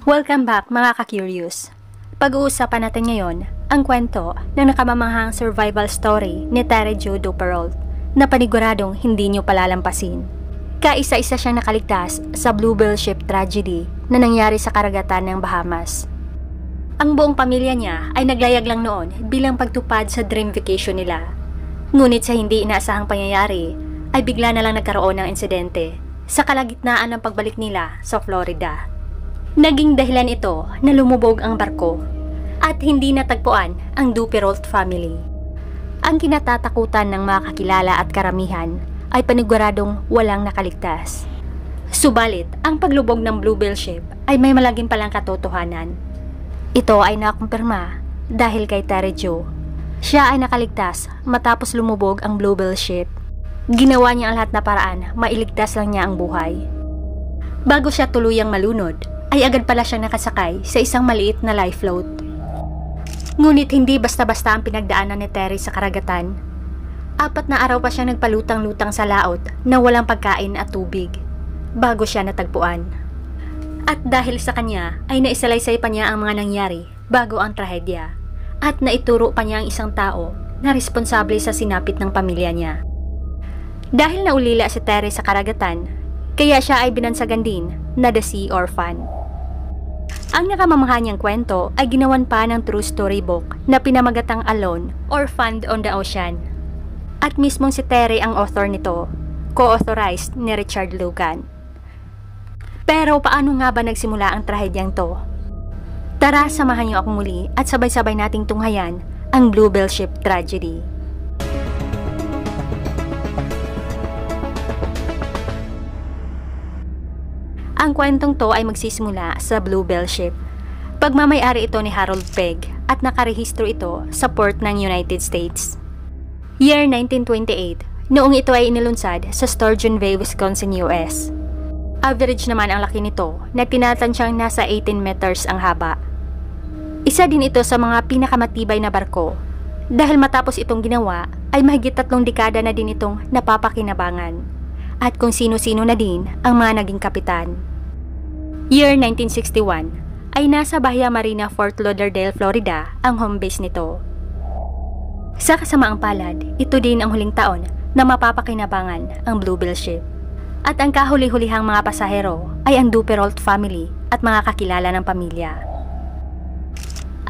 Welcome back mga ka-curious. Pag-uusapan natin ngayon ang kwento ng nakamamanghang survival story ni Terry Jo Duperrault na paniguradong hindi nyo palalampasin. Kaisa-isa siyang nakaligtas sa Bluebell Ship tragedy na nangyari sa karagatan ng Bahamas. Ang buong pamilya niya ay naglayag lang noon bilang pagtupad sa dream vacation nila. Ngunit sa hindi inaasahang pangyayari ay bigla na lang nagkaroon ng insidente sa kalagitnaan ng pagbalik nila sa Florida. Naging dahilan ito na lumubog ang barko at hindi natagpuan ang Duperrault family. Ang kinatatakutan ng mga kakilala at karamihan ay paniguradong walang nakaligtas. Subalit, ang paglubog ng Bluebell Ship ay may malagim palang katotohanan. Ito ay nakumpirma dahil kay Terry Jo. Siya ay nakaligtas matapos lumubog ang Bluebell Ship. Ginawa niya ang lahat na paraan, mailigtas lang niya ang buhay. Bago siya tuluyang malunod, ay agad pala siya nakasakay sa isang maliit na life float. Ngunit hindi basta-basta ang pinagdaanan ni Terry sa karagatan. 4 na araw pa siya nagpalutang-lutang sa laot na walang pagkain at tubig bago siya natagpuan. At dahil sa kanya ay naisalaysay pa niya ang mga nangyari bago ang trahedya at naituro pa niya ang isang tao na responsable sa sinapit ng pamilya niya. Dahil naulila si Terry sa karagatan, kaya siya ay binansagan din na The Sea Orphan. Ang nakamamangha niyang kwento ay ginawan pa ng true story book na pinamagatang Alone or Found on the Ocean. At mismong si Terry ang author nito, co-authorized ni Richard Logan. Pero paano nga ba nagsimula ang trahedyang to? Tara, samahan niyo ako muli at sabay-sabay nating tunghayan ang Bluebell Ship tragedy. Ang kwentong to ay magsisimula sa Bluebell Ship. Pagmamay-ari ito ni Harold Pegg at nakarehistro ito sa port ng United States. Year 1928, noong ito ay inilunsad sa Sturgeon Bay, Wisconsin, US. Average naman ang laki nito na tinatansyang nasa 18 meters ang haba. Isa din ito sa mga pinakamatibay na barko dahil matapos itong ginawa ay mahigit 3 dekada na din itong napapakinabangan at kung sino-sino na din ang mga naging kapitan. Year 1961 ay nasa Bahia Marina, Fort Lauderdale, Florida ang home base nito. Sa kasamaang palad, ito din ang huling taon na mapapakinabangan ang Bluebell Ship. At ang kahuli-hulihang mga pasahero ay ang Duperrault family at mga kakilala ng pamilya.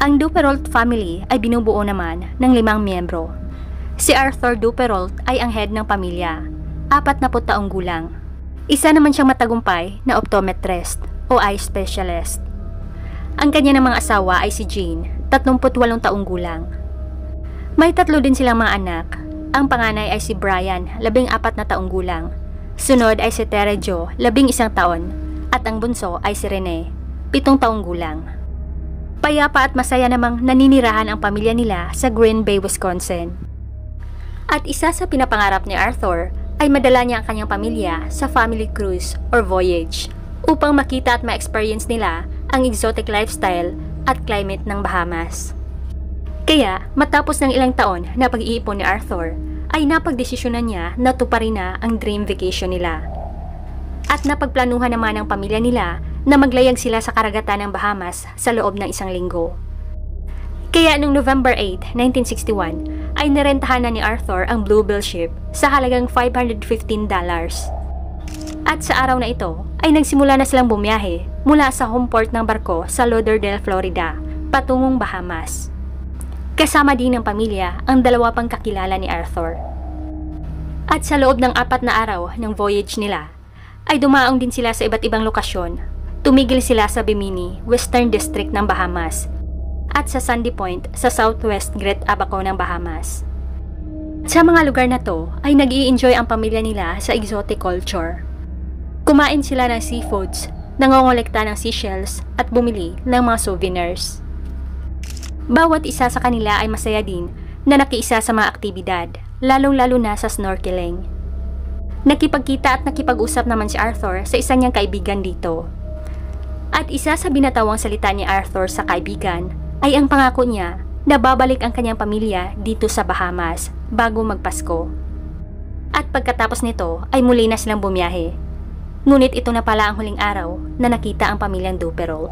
Ang Duperrault family ay binubuo naman ng 5 miyembro. Si Arthur Duperrault ay ang head ng pamilya, 40 taong gulang. Isa naman siyang matagumpay na optometrist o eye specialist. Ang kanya namang asawa ay si Jean, 38 taong gulang. May 3 din silang mga anak. Ang panganay ay si Brian, 14 na taong gulang. Sunod ay si Terry Jo, 11 taon. At ang bunso ay si Rene, 7 taong gulang. Payapa at masaya namang naninirahan ang pamilya nila sa Green Bay, Wisconsin. At isa sa pinapangarap ni Arthur ay madala niya ang kanyang pamilya sa family cruise or voyage upang makita at ma-experience nila ang exotic lifestyle at climate ng Bahamas. Kaya matapos ng ilang taon na pag-iipon ni Arthur ay napagdesisyonan niya na tuparin na ang dream vacation nila. At napagplanuhan naman ng pamilya nila na maglayag sila sa karagatan ng Bahamas sa loob ng 1 linggo. Kaya noong November 8, 1961 ay nirentahan na ni Arthur ang Bluebell Ship sa halagang $515. At sa araw na ito ay nagsimula na silang bumiyahe mula sa home port ng barko sa Lauderdale, Florida patungong Bahamas. Kasama din ng pamilya ang 2 pang kakilala ni Arthur. At sa loob ng 4 na araw ng voyage nila ay dumaong din sila sa iba't ibang lokasyon. Tumigil sila sa Bimini, Western District ng Bahamas at sa Sandy Point sa Southwest Great Abaco ng Bahamas. Sa mga lugar na to ay nag-i-enjoy ang pamilya nila sa exotic culture. Kumain sila ng seafoods, nangongolekta ng seashells at bumili ng mga souvenirs. Bawat isa sa kanila ay masaya din na nakiisa sa mga aktibidad, lalong-lalo na sa snorkeling. Nakipagkita at nakipag-usap naman si Arthur sa isa niyang kaibigan dito. At isa sa binatawang salita ni Arthur sa kaibigan ay ang pangako niya na babalik ang kanyang pamilya dito sa Bahamas bago magpasko. At pagkatapos nito ay muli na silang bumiyahe. Ngunit ito na pala ang huling araw na nakita ang pamilyang Duperrault.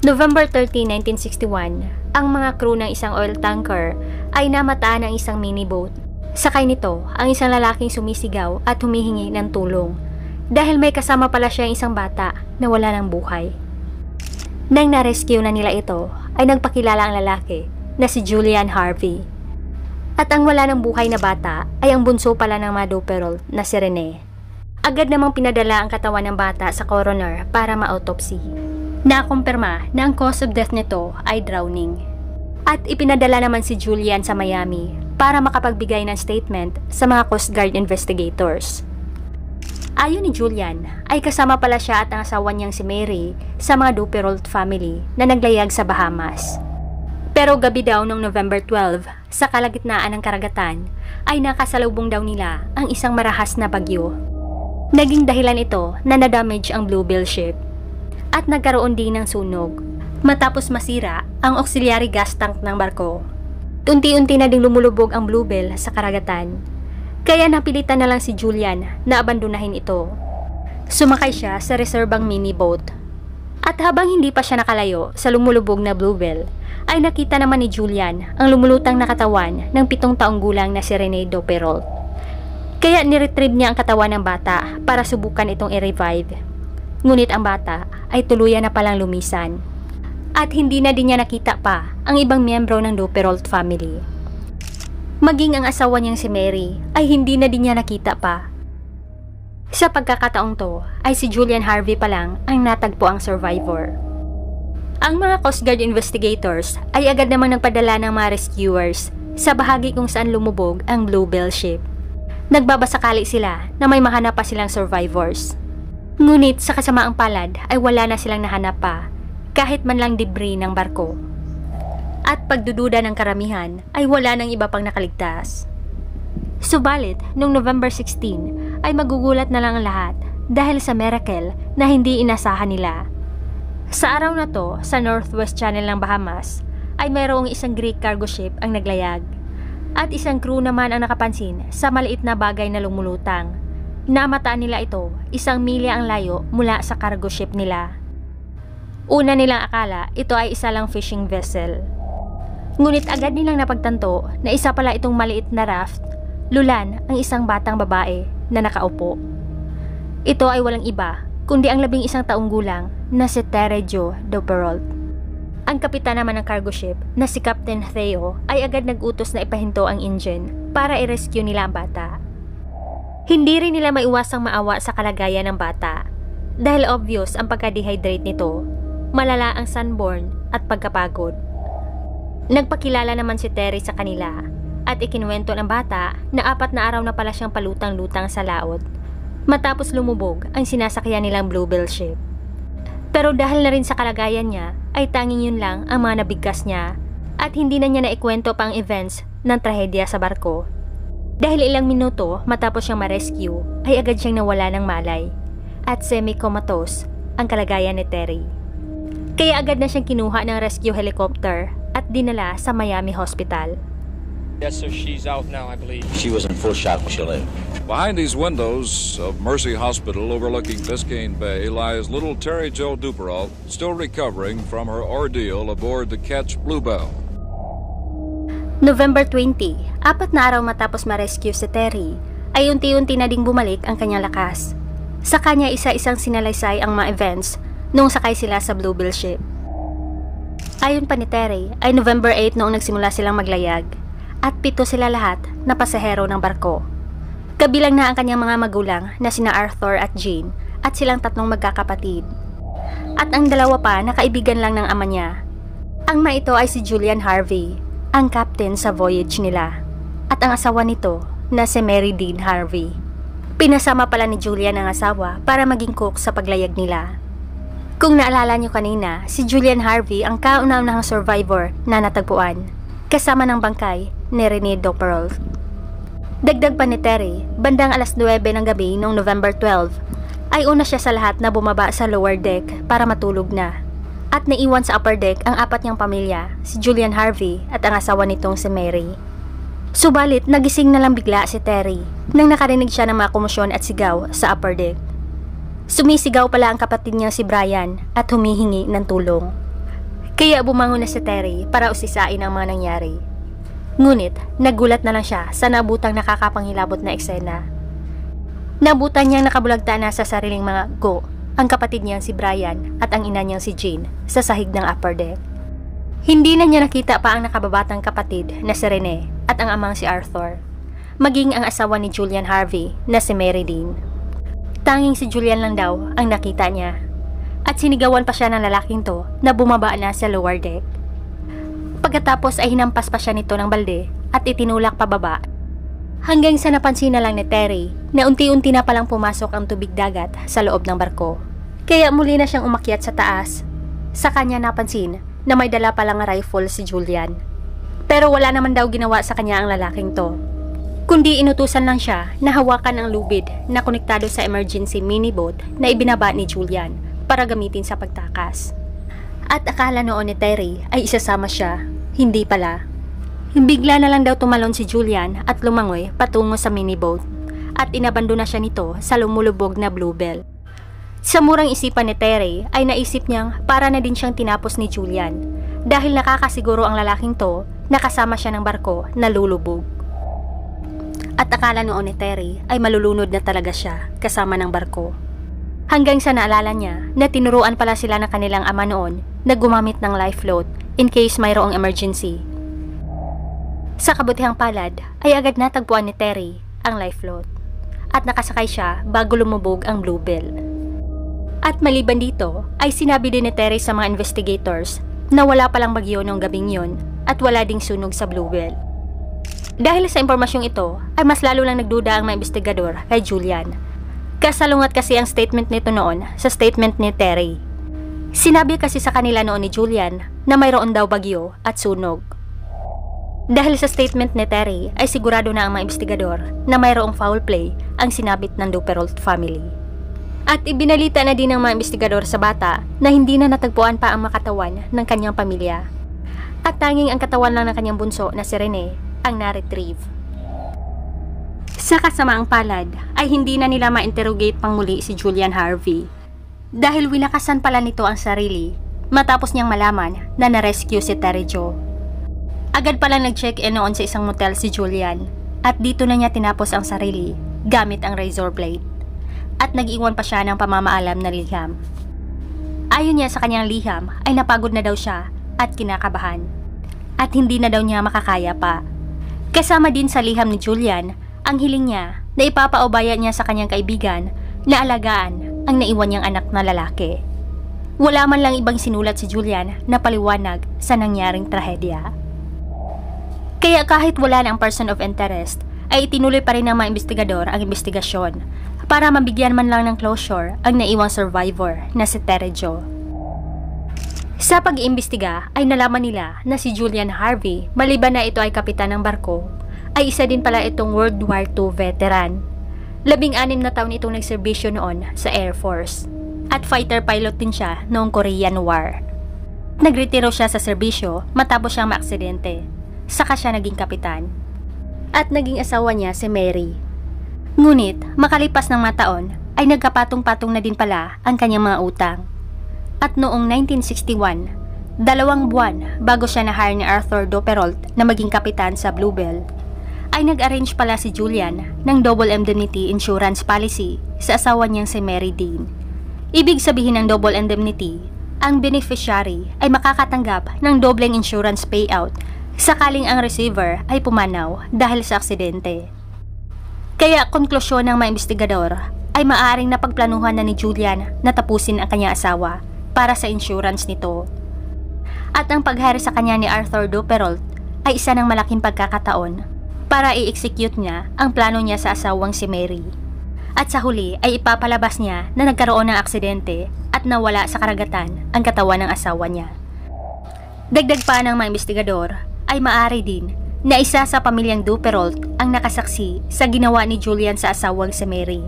November 30, 1961, ang mga crew ng isang oil tanker ay namataan ng isang miniboat. Sakay nito ang isang lalaking sumisigaw at humihingi ng tulong dahil may kasama pala siya isang bata na wala ng buhay. Nang na-rescue na nila ito, ay nagpakilala ang lalaki na si Julian Harvey. At ang wala ng buhay na bata ay ang bunso pala ng Maduperol na si Rene. Agad namang pinadala ang katawan ng bata sa coroner para ma-autopsy. Nakumpirma na ang cause of death nito ay drowning. At ipinadala naman si Julian sa Miami para makapagbigay ng statement sa mga Coast Guard investigators. Ayon ni Julian, ay kasama pala siya at ang asawa niyang si Mary sa mga Duperrault family na naglayag sa Bahamas. Pero gabi daw noong November 12, sa kalagitnaan ng karagatan, ay nakasalubong daw nila ang isang marahas na bagyo. Naging dahilan ito na nadamage ang Bluebell ship at nagkaroon din ng sunog matapos masira ang auxiliary gas tank ng barko. Unti-unti na ding lumulubog ang Bluebell sa karagatan. Kaya napilitan na lang si Julian na abandonahin ito. Sumakay siya sa reserbang mini-boat. At habang hindi pa siya nakalayo sa lumulubog na Bluebell, ay nakita naman ni Julian ang lumulutang na katawan ng 7 taong gulang na si Rene Duperrault. Kaya niretrieve niya ang katawan ng bata para subukan itong i-revive. Ngunit ang bata ay tuluyan na palang lumisan. At hindi na din niya nakita pa ang ibang miyembro ng Duperrault family. Maging ang asawa niyang si Mary ay hindi na din niya nakita pa. Sa pagkakataong to ay si Julian Harvey pa lang ang natagpo ang survivor. Ang mga Coast Guard investigators ay agad namang nagpadala ng mga rescuers sa bahagi kung saan lumubog ang Bluebell ship. Nagbabasakali sila na may mahanap pa silang survivors. Ngunit sa kasamaang palad ay wala na silang nahanap pa kahit man lang debris ng barko. At pagdududa ng karamihan ay wala nang iba pang nakaligtas. Subalit, noong November 16 ay magugulat na lang ang lahat dahil sa miracle na hindi inasahan nila. Sa araw na to, sa Northwest Channel ng Bahamas, ay mayroong isang Greek cargo ship ang naglayag. At isang crew naman ang nakapansin sa maliit na bagay na lumulutang. Namataan nila ito, 1 milya ang layo mula sa cargo ship nila. Una nilang akala ito ay isa lang fishing vessel. Ngunit agad nilang napagtanto na isa pala itong maliit na raft, lulan ang isang batang babae na nakaupo. Ito ay walang iba kundi ang 11 taong gulang na si Terry Jo Duperrault. Ang kapitan naman ng cargo ship na si Captain Theo ay agad nag-utos na ipahinto ang engine para i-rescue nila ang bata. Hindi rin nila maiwasang maawa sa kalagayan ng bata dahil obvious ang pagka-dehydrate nito, malala ang sunburn at pagkapagod. Nagpakilala naman si Terry sa kanila at ikinuwento ng bata na 4 na araw na pala siyang palutang-lutang sa laot matapos lumubog ang sinasakyan nilang Bluebell ship. Pero dahil na rin sa kalagayan niya ay tanging yun lang ang mga nabigkas niya at hindi na niya naikwento pa ang events ng trahedya sa barko. Dahil ilang minuto matapos siyang ma-rescue ay agad siyang nawala ng malay at semi-comatose ang kalagayan ni Terry. Kaya agad na siyang kinuha ng rescue helicopter at dinala sa Miami Hospital. Yes, sir. She's out now, I believe. She was in full shock when she lived. Behind these windows of Mercy Hospital overlooking Biscayne Bay lies little Terry Jo Duperrault, still recovering from her ordeal aboard the Ketch Bluebell. November 20, 4 na araw matapos ma-rescue si Terry, ay unti-unti na ding bumalik ang kanyang lakas. Sa kanya isa-isang sinalaysay ang mga events nung sakay sila sa Bluebell ship. Ayon pa ni Terry ay November 8 noong nagsimula silang maglayag at 7 sila lahat na pasahero ng barko. Kabilang na ang kanyang mga magulang na sina Arthur at Jane at silang 3 magkakapatid. At ang 2 pa na kaibigan lang ng ama niya. Ang ma ito ay si Julian Harvey, ang captain sa voyage nila, at ang asawa nito na si Mary Dean Harvey. Pinasama pala ni Julian ang asawa para maging cook sa paglayag nila. Kung naalala nyo kanina, si Julian Harvey ang kauna-unahang survivor na natagpuan, kasama ng bangkay ni Rene Duperrault. Dagdag pa ni Terry, bandang alas 9 ng gabi noong November 12, ay una siya sa lahat na bumaba sa lower deck para matulog na. At naiwan sa upper deck ang 4 niyang pamilya, si Julian Harvey at ang asawa nitong si Mary. Subalit, nagising na lang bigla si Terry nang nakarinig siya ng mga komosyon at sigaw sa upper deck. Sumisigaw pala ang kapatid niya si Brian at humihingi ng tulong. Kaya bumangon na si Terry para usisain ang mga nangyari. Ngunit nagulat na lang siya sa nabutang nakakapanghilabot na eksena. Nabutan niyang nakabulagta na sa sariling mga go ang kapatid niyang si Brian at ang ina niyang si Jean sa sahig ng upper deck. Hindi na niya nakita pa ang nakababatang kapatid na si Rene at ang amang si Arthur, maging ang asawa ni Julian Harvey na si Mary Dean. Tanging si Julian lang daw ang nakita niya at sinigawan pa siya ng lalaking to na bumaba na sa lower deck. Pagkatapos ay hinampas pa siya nito ng balde at itinulak pababa hanggang sa napansin na lang ni Terry na unti-unti na palang pumasok ang tubig dagat sa loob ng barko. Kaya muli na siyang umakyat sa taas. Sa kanya napansin na may dala palang rifle si Julian. Pero wala naman daw ginawa sa kanya ang lalaking to, kundi inutusan lang siya na hawakan ang lubid na konektado sa emergency miniboat na ibinaba ni Julian para gamitin sa pagtakas. At akala noon ni Terry ay isasama siya, hindi pala. Bigla na lang daw tumalon si Julian at lumangoy patungo sa miniboat at inabandona siya nito sa lumulubog na Bluebell. Sa murang isipan ni Terry ay naisip niyang para na din siyang tinapos ni Julian dahil nakakasiguro ang lalaking to na kasama siya ng barko na lulubog. At akala noon ni Terry ay malulunod na talaga siya kasama ng barko. Hanggang sa naalala niya na tinuruan pala sila ng kanilang ama noon na gumamit ng life float in case mayroong emergency. Sa kabutihang palad ay agad natagpuan ni Terry ang life float at nakasakay siya bago lumubog ang Bluebell. At maliban dito ay sinabi din ni Terry sa mga investigators na wala palang bagyo noong gabing yon at wala ding sunog sa Bluebell. Dahil sa impormasyong ito ay mas lalo lang nagduda ang mga investigador kay Julian. Kasalungat kasi ang statement nito noon sa statement ni Terry. Sinabi kasi sa kanila noon ni Julian na mayroon daw bagyo at sunog. Dahil sa statement ni Terry ay sigurado na ang mga investigador na mayroong foul play ang sinabit ng Duperrault family. At ibinalita na din ng mga investigador sa bata na hindi na natagpuan pa ang makatawan ng kanyang pamilya. At tanging ang katawan lang ng kanyang bunso na si Rene ang na-retrieve. Sa kasamaang palad ay hindi na nila ma-interrogate pang muli si Julian Harvey dahil winakasan pala nito ang sarili matapos niyang malaman na na-rescue si Terry Jo. Agad pala nag-check-in noon sa isang motel si Julian at dito na niya tinapos ang sarili gamit ang razor blade. At nag-iwan pa siya ng pamamaalam na liham. Ayon niya sa kanyang liham ay napagod na daw siya at kinakabahan. At hindi na daw niya makakaya pa. Kasama din sa liham ni Julian ang hiling niya na ipapaubaya niya sa kanyang kaibigan na alagaan ang naiwan niyang anak na lalaki. Wala man lang ibang sinulat si Julian na paliwanag sa nangyaring trahedya. Kaya kahit wala na ang person of interest ay itinuloy pa rin ng mga investigador ang investigasyon para mabigyan man lang ng closure ang naiwang survivor na si Terry Jo. Sa pag-iimbestiga ay nalaman nila na si Julian Harvey, maliban na ito ay kapitan ng barko, ay isa din pala itong World War II veteran. 16 na taon itong nagserbisyo noon sa Air Force at fighter pilot din siya noong Korean War. Nagretiro siya sa serbisyo matapos siyang maaksidente, saka siya naging kapitan. At naging asawa niya si Mary. Ngunit, makalipas ng mga taon, ay nagkapatong-patong na din pala ang kanyang mga utang. At noong 1961, 2 buwan bago siya na-hire ni Arthur Duperrault na maging kapitan sa Bluebell, ay nag-arrange pala si Julian ng double indemnity insurance policy sa asawa niyang si Mary Dean. Ibig sabihin ng double indemnity, ang beneficiary ay makakatanggap ng dobleng insurance payout sakaling ang receiver ay pumanaw dahil sa aksidente. Kaya konklusyon ng mga investigador ay maaaring napagplanuhan na ni Julian na tapusin ang kanyang asawa para sa insurance nito. At ang pag-hire sa kanya ni Arthur Duperrault ay isa ng malaking pagkakataon para i-execute niya ang plano niya sa asawang si Mary. At sa huli ay ipapalabas niya na nagkaroon ng aksidente at nawala sa karagatan ang katawan ng asawa niya. Dagdag pa ng mga investigador ay maaari din na isa sa pamilyang Duperrault ang nakasaksi sa ginawa ni Julian sa asawang si Mary.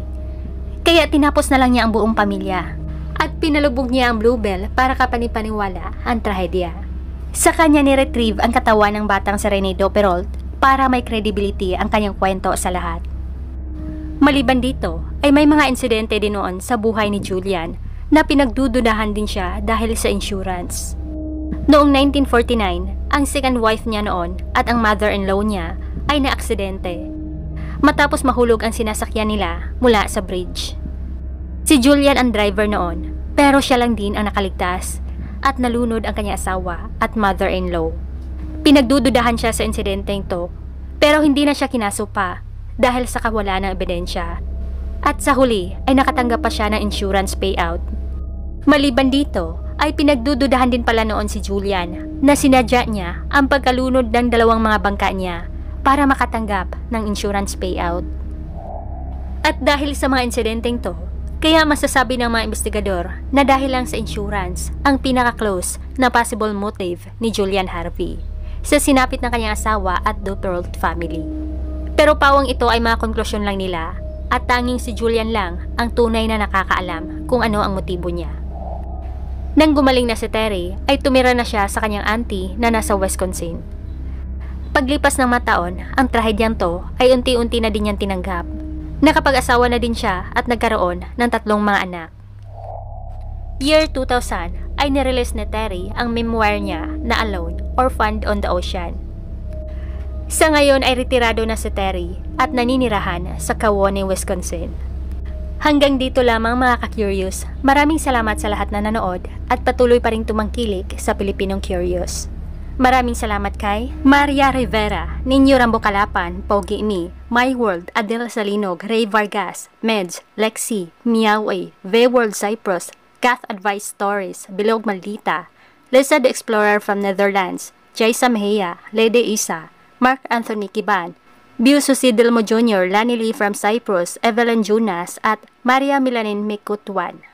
Kaya tinapos na lang niya ang buong pamilya at pinalubog niya ang Bluebell para kapanipaniwala ang trahedya. Sa kanya ni-retrieve ang katawan ng batang si Rene Duperrault para may credibility ang kanyang kwento sa lahat. Maliban dito ay may mga insidente din noon sa buhay ni Julian na pinagdududahan din siya dahil sa insurance. Noong 1949, ang second wife niya noon at ang mother-in-law niya ay naaksidente matapos mahulog ang sinasakyan nila mula sa bridge. Si Julian ang driver noon, pero siya lang din ang nakaligtas at nalunod ang kanyang asawa at mother-in-law. Pinagdududahan siya sa insidenteng to, pero hindi na siya kinaso pa dahil sa kawalan ng ebidensya. At sa huli ay nakatanggap pa siya ng insurance payout. Maliban dito, ay pinagdududahan din pala noon si Julian na sinadya niya ang pagkalunod ng dalawang mga bangka niya para makatanggap ng insurance payout. At dahil sa mga insidenteng to, kaya masasabi ng mga investigador na dahil lang sa insurance ang pinaka-close na possible motive ni Julian Harvey sa sinapit ng kanyang asawa at Duperrault family. Pero pawang ito ay mga konklusyon lang nila at tanging si Julian lang ang tunay na nakakaalam kung ano ang motibo niya. Nang gumaling na si Terry, ay tumira na siya sa kanyang auntie na nasa Wisconsin. Paglipas ng mga taon, ang trahedyang to ay unti-unti na din niyang tinanggap. Nakapag-asawa na din siya at nagkaroon ng 3 mga anak. Year 2000 ay nirelease ni Terry ang memoir niya na Alone or Found on the Ocean. Sa ngayon ay retirado na si Terry at naninirahan sa Kewaunee, Wisconsin. Hanggang dito lamang mga ka-curious. Maraming salamat sa lahat na nanood at patuloy pa ring tumangkilik sa Pilipinong Curious. Maraming salamat kay Maria Rivera, Ninyo Rambo Kalapan, Pogi Mi, My World, Adel Salinog, Ray Vargas, Meds, Lexi, Miaue, V-World Cyprus, Kath Advice Stories, Bilog Maldita, Lisa the Explorer from Netherlands, Jaisa Mejia, Lady Isa, Mark Anthony Kiban, Biu Susidilmo Jr., Lani Lee from Cyprus, Evelyn Jonas at Maria Milanin Mikutwan.